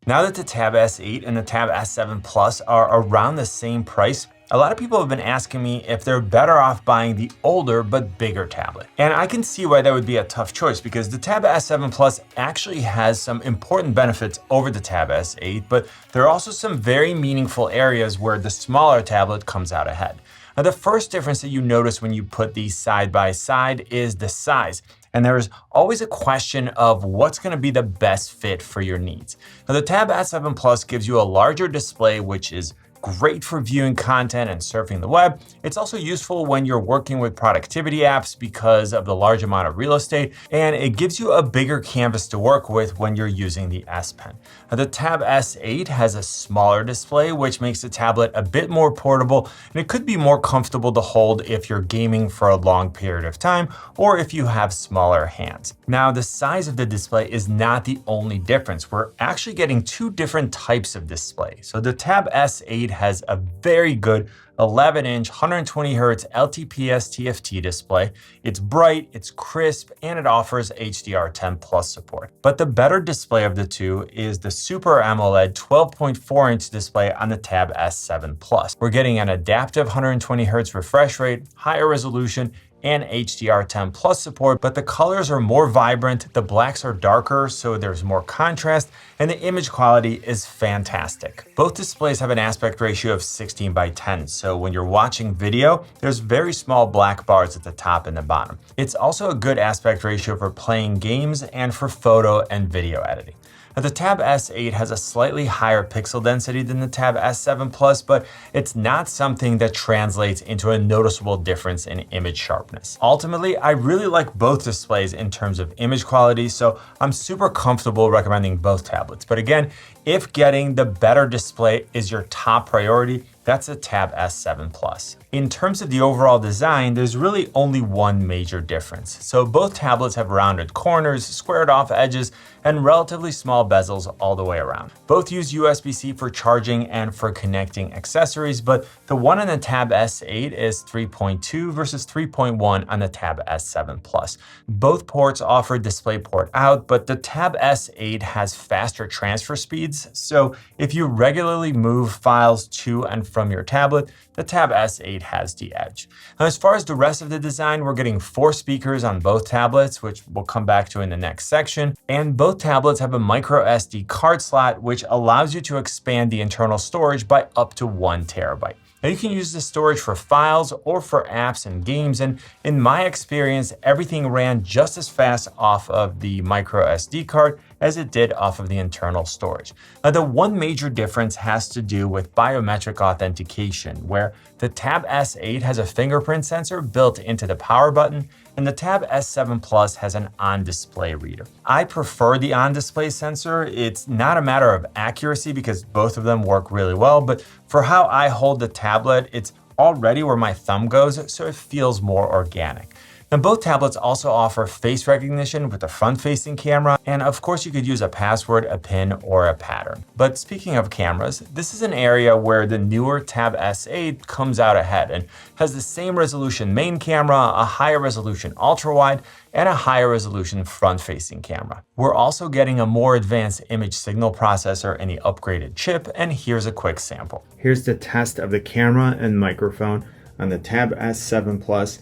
Now that the Tab S8 and the Tab S7 Plus are around the same price, a lot of people have been asking me if they're better off buying the older but bigger tablet. And I can see why that would be a tough choice because the Tab S7 Plus actually has some important benefits over the Tab S8, but there are also some very meaningful areas where the smaller tablet comes out ahead. Now, the first difference that you notice when you put these side by side is the size. And there's always a question of what's going to be the best fit for your needs. Now, the Tab S7 Plus gives you a larger display, which is great for viewing content and surfing the web. It's also useful when you're working with productivity apps because of the large amount of real estate, and it gives you a bigger canvas to work with when you're using the S Pen. Now, the Tab S8 has a smaller display, which makes the tablet a bit more portable, and it could be more comfortable to hold if you're gaming for a long period of time or if you have smaller hands. Now, the size of the display is not the only difference. We're actually getting two different types of display. So the Tab S8 has a very good 11-inch 120Hz LTPS TFT display. It's bright, it's crisp, and it offers HDR10 Plus support. But the better display of the two is the Super AMOLED 12.4-inch display on the Tab S7 Plus. We're getting an adaptive 120Hz refresh rate, higher resolution, and HDR10 Plus support, but the colors are more vibrant, the blacks are darker, so there's more contrast, and the image quality is fantastic. Both displays have an aspect ratio of 16:10, so when you're watching video, there's very small black bars at the top and the bottom. It's also a good aspect ratio for playing games and for photo and video editing. Now, the Tab S8 has a slightly higher pixel density than the Tab S7 Plus, but it's not something that translates into a noticeable difference in image sharpness. Ultimately, I really like both displays in terms of image quality, so I'm super comfortable recommending both tablets. But again, if getting the better display is your top priority, that's a Tab S7 Plus. In terms of the overall design, there's really only one major difference. So both tablets have rounded corners, squared off edges, and relatively small bezels all the way around. Both use USB-C for charging and for connecting accessories, but the one on the Tab S8 is 3.2 versus 3.1 on the Tab S7 Plus. Both ports offer DisplayPort out, but the Tab S8 has faster transfer speeds, so if you regularly move files to and from your tablet, the Tab S8 has the edge. Now, as far as the rest of the design, we're getting 4 speakers on both tablets, which we'll come back to in the next section, and both tablets have a micro SD card slot, which allows you to expand the internal storage by up to 1 terabyte. Now, you can use this storage for files or for apps and games, and in my experience, everything ran just as fast off of the micro SD card as it did off of the internal storage. Now, the one major difference has to do with biometric authentication, where the Tab S8 has a fingerprint sensor built into the power button, and the Tab S7 Plus has an on-display reader. I prefer the on-display sensor. It's not a matter of accuracy because both of them work really well, but for how I hold the tablet, it's already where my thumb goes, so it feels more organic. Now, both tablets also offer face recognition with a front-facing camera, and of course you could use a password, a PIN, or a pattern. But speaking of cameras, this is an area where the newer Tab S8 comes out ahead and has the same resolution main camera, a higher resolution ultra-wide, and a higher resolution front-facing camera. We're also getting a more advanced image signal processor in the upgraded chip, and here's a quick sample. Here's the test of the camera and microphone on the Tab S7 Plus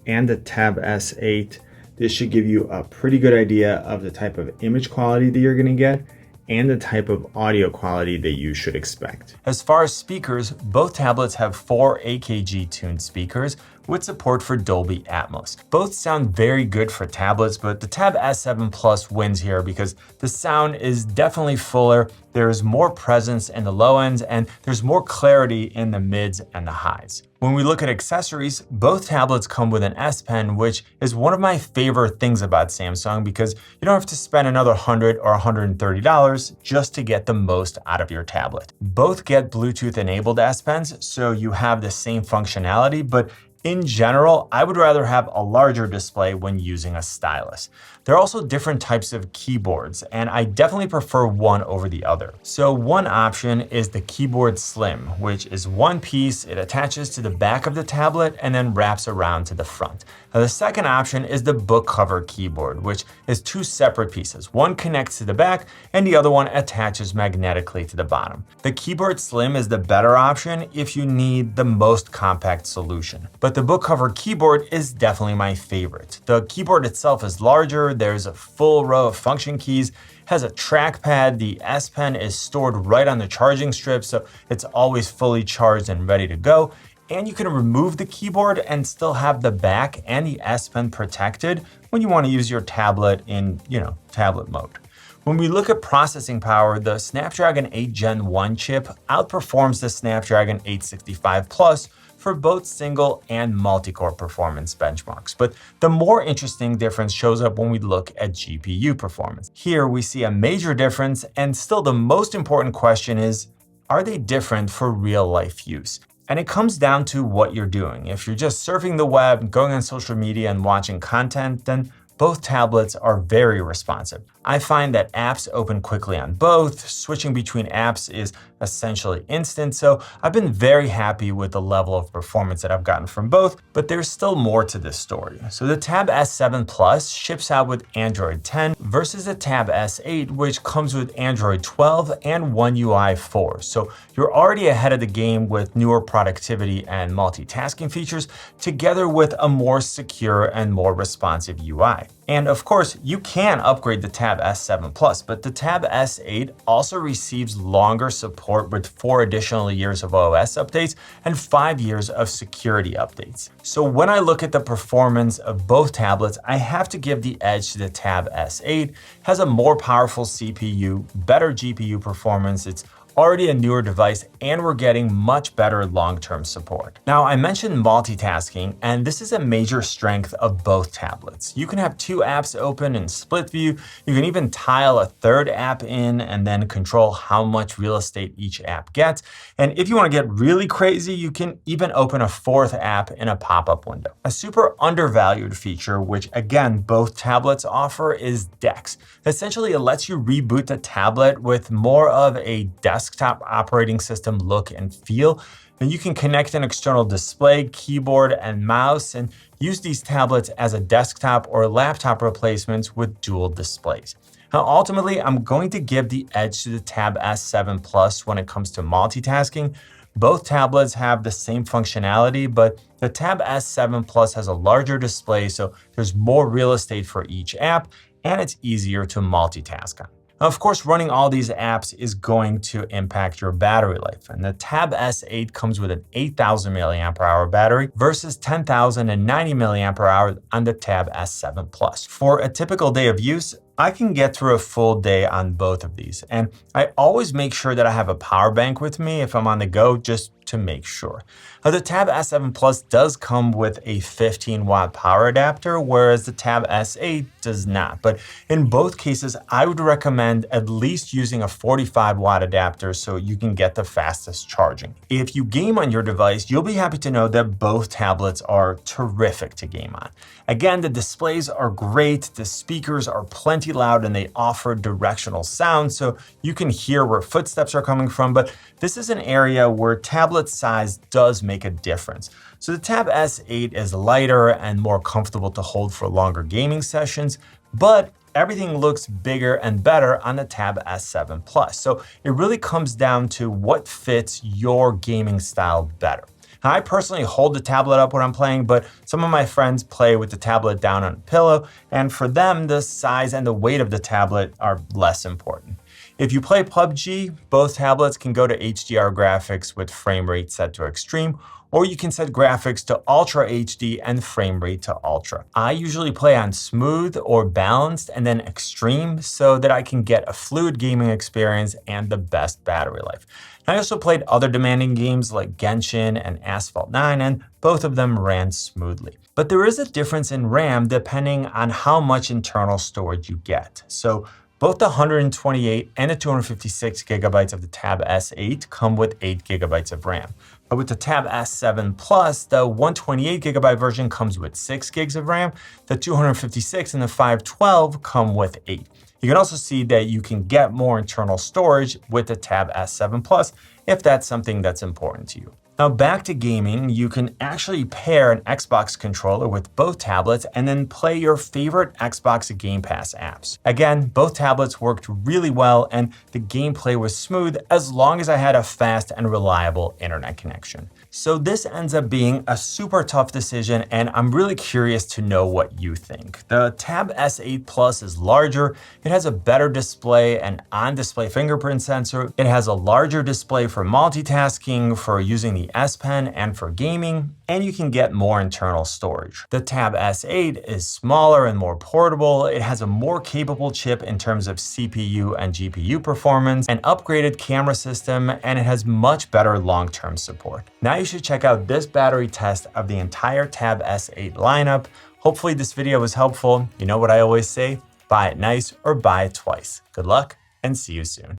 and the Tab S8. This should give you a pretty good idea of the type of image quality that you're going to get and the type of audio quality that you should expect. As far as speakers, both tablets have 4 AKG tuned speakers with support for Dolby Atmos. Both sound very good for tablets, but the Tab S7 Plus wins here because the sound is definitely fuller, there's more presence in the low ends, and there's more clarity in the mids and the highs. When we look at accessories, both tablets come with an S Pen, which is one of my favorite things about Samsung because you don't have to spend another $100 or $130 just to get the most out of your tablet. Both get Bluetooth enabled S Pens, so you have the same functionality, but in general, I would rather have a larger display when using a stylus. There are also different types of keyboards, and I definitely prefer one over the other. So one option is the Keyboard Slim, which is one piece. It attaches to the back of the tablet and then wraps around to the front. Now, the second option is the book cover keyboard, which is two separate pieces. One connects to the back and the other one attaches magnetically to the bottom. The Keyboard Slim is the better option if you need the most compact solution. But the book cover keyboard is definitely my favorite. The keyboard itself is larger, there's a full row of function keys, has a trackpad, the S Pen is stored right on the charging strip, so it's always fully charged and ready to go. And you can remove the keyboard and still have the back and the S Pen protected when you want to use your tablet in, tablet mode. When we look at processing power, the Snapdragon 8 Gen 1 chip outperforms the Snapdragon 865 Plus for both single and multi-core performance benchmarks. But the more interesting difference shows up when we look at GPU performance. Here we see a major difference, and still the most important question is, are they different for real-life use? And it comes down to what you're doing. If you're just surfing the web, going on social media and watching content, then both tablets are very responsive. I find that apps open quickly on both. Switching between apps is essentially instant, so I've been very happy with the level of performance that I've gotten from both, but there's still more to this story. So the Tab S7 Plus ships out with Android 10 versus the Tab S8, which comes with Android 12 and One UI 4. So you're already ahead of the game with newer productivity and multitasking features, together with a more secure and more responsive UI. And of course, you can upgrade the Tab S7 Plus, but the Tab S8 also receives longer support with 4 additional years of OS updates and 5 years of security updates. So when I look at the performance of both tablets, I have to give the edge to the Tab S8. It has a more powerful CPU, better GPU performance, it's already a newer device, and we're getting much better long-term support. Now, I mentioned multitasking, and this is a major strength of both tablets. You can have 2 apps open in split view. You can even tile a third app in and then control how much real estate each app gets. And if you want to get really crazy, you can even open a 4th app in a pop-up window. A super undervalued feature, which again, both tablets offer, is DeX. Essentially, it lets you reboot the tablet with more of a desktop operating system look and feel. And you can connect an external display, keyboard, and mouse, and use these tablets as a desktop or laptop replacements with dual displays. Now, ultimately, I'm going to give the edge to the Tab S7 Plus when it comes to multitasking. Both tablets have the same functionality, but the Tab S7 Plus has a larger display, so there's more real estate for each app, and it's easier to multitask on. Now, of course, running all these apps is going to impact your battery life, and the Tab S8 comes with an 8,000 mAh battery versus 10,090 mAh on the Tab S7 Plus. For a typical day of use, I can get through a full day on both of these, and I always make sure that I have a power bank with me if I'm on the go, just to make sure. Now, the Tab S7 Plus does come with a 15-watt power adapter, whereas the Tab S8 does not. But in both cases, I would recommend at least using a 45-watt adapter so you can get the fastest charging. If you game on your device, you'll be happy to know that both tablets are terrific to game on. Again, the displays are great, the speakers are plenty loud, and they offer directional sound so you can hear where footsteps are coming from, but this is an area where tablet size does make a difference. So the Tab S8 is lighter and more comfortable to hold for longer gaming sessions, but everything looks bigger and better on the Tab S7 Plus. So it really comes down to what fits your gaming style better. Now, I personally hold the tablet up when I'm playing, but some of my friends play with the tablet down on a pillow, and for them, the size and the weight of the tablet are less important. If you play PUBG, both tablets can go to HDR graphics with frame rate set to extreme, or you can set graphics to Ultra HD and frame rate to Ultra. I usually play on smooth or balanced and then extreme so that I can get a fluid gaming experience and the best battery life. I also played other demanding games like Genshin and Asphalt 9, and both of them ran smoothly. But there is a difference in RAM depending on how much internal storage you get. So both the 128 and the 256 gigabytes of the Tab S8 come with 8 gigabytes of RAM. But with the Tab S7 Plus, the 128GB version comes with 6 gigs of RAM, the 256 and the 512 come with 8. You can also see that you can get more internal storage with the Tab S7 Plus if that's something that's important to you. Now back to gaming, you can actually pair an Xbox controller with both tablets and then play your favorite Xbox Game Pass apps. Again, both tablets worked really well and the gameplay was smooth as long as I had a fast and reliable internet connection. So this ends up being a super tough decision and I'm really curious to know what you think. The Tab S8 Plus is larger, it has a better display, an on-display fingerprint sensor, it has a larger display for multitasking, for using the S Pen and for gaming, and you can get more internal storage. The Tab S8 is smaller and more portable, it has a more capable chip in terms of CPU and GPU performance, an upgraded camera system, and it has much better long-term support. Now you should check out this battery test of the entire Tab S8 lineup. Hopefully this video was helpful. You know what I always say, buy it nice or buy it twice. Good luck and see you soon.